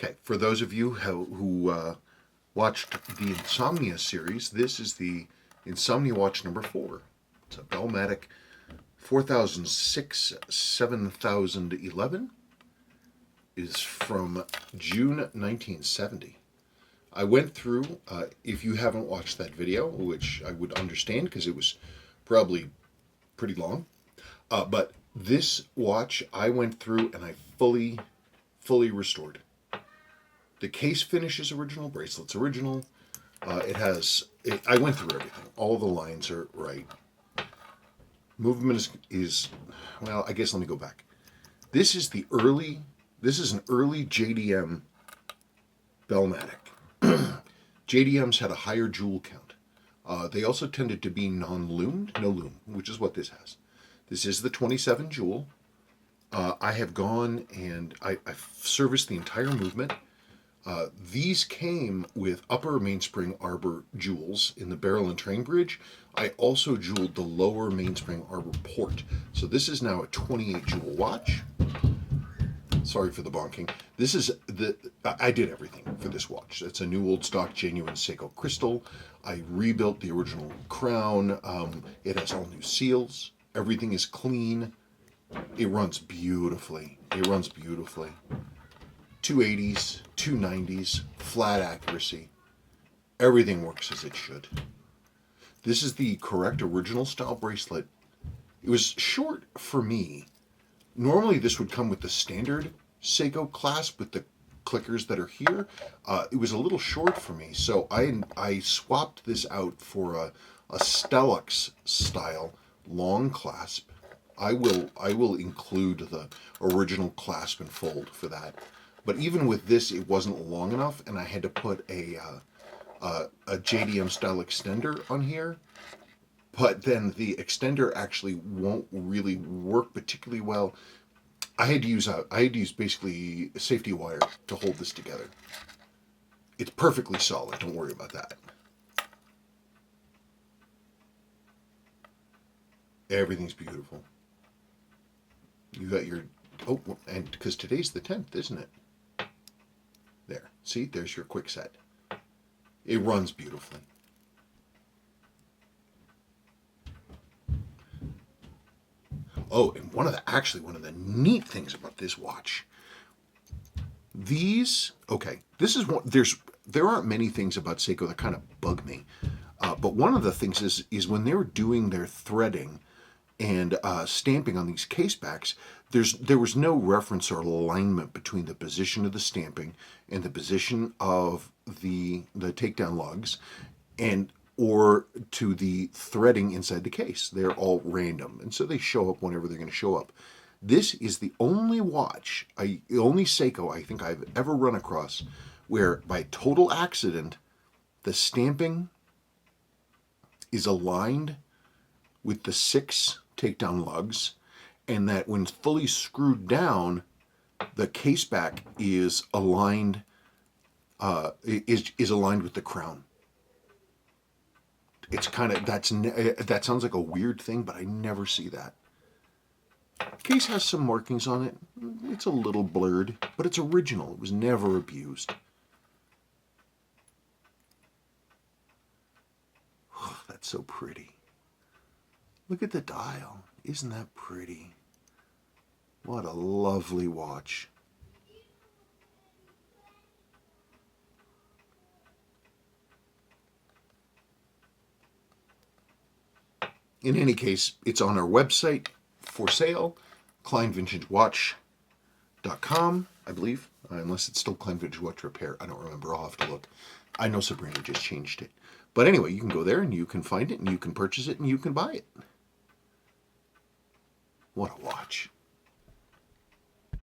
Okay, for those of you who watched the Insomnia series, this is the Insomnia watch number 4. It's a Bell-Matic 4006 7011. Is from June 1970. I went through, if you haven't watched that video, which I would understand because it was probably pretty long, but this watch I went through and I fully restored. The case finish is original, bracelet's original. I went through everything. All the lines are right. Movement is well, I guess let me go back. This is an early JDM Bell-Matic. JDMs had a higher jewel count. They also tended to be non-lumed, no lume, which is what this has. This is the 27 jewel. I have gone and I've serviced the entire movement. These came with upper mainspring arbor jewels in the barrel and train bridge. I also jeweled the lower mainspring arbor port. So this is now a 28 jewel watch. Sorry for the bonking. This is I did everything for this watch. It's a new old stock genuine Seiko crystal. I rebuilt the original crown. It has all new seals. Everything is clean. It runs beautifully. 280s, 290s, flat accuracy. Everything works as it should. This is the correct original style bracelet. It was short for me. Normally this would come with the standard Seiko clasp with the clickers that are here. It was a little short for me, so I swapped this out for a Stellux style long clasp. I will include the original clasp and fold for that. But even with this, it wasn't long enough, and I had to put a JDM style extender on here. But then the extender actually won't really work particularly well. I had to use basically a safety wire to hold this together. It's perfectly solid. Don't worry about that. Everything's beautiful. You got your and because today's the 10th, isn't it? There. See, there's your quick set. It runs beautifully. Oh, and one of the neat things about this watch, this is one, there aren't many things about Seiko that kind of bug me, but one of the things is when they're doing their threading and stamping on these case backs, there was no reference or alignment between the position of the stamping and the position of the takedown lugs or to the threading inside the case. They're all random, and so they show up whenever they're going to show up. This is the only watch, the only Seiko I think I've ever run across where by total accident the stamping is aligned with the 6 takedown lugs, and that when fully screwed down, the case back is aligned is aligned with the crown. It's kind of that sounds like a weird thing, but I never see that. Case has some markings on it. It's a little blurred, but it's original. It was never abused. Oh, that's so pretty. Look at the dial. Isn't that pretty? What a lovely watch. In any case, it's on our website for sale, KleinVintageWatch.com, I believe, unless it's still Klein Vintage Watch Repair. I don't remember. I'll have to look. I know Sabrina just changed it. But anyway, you can go there and you can find it and you can purchase it and you can buy it. What a watch.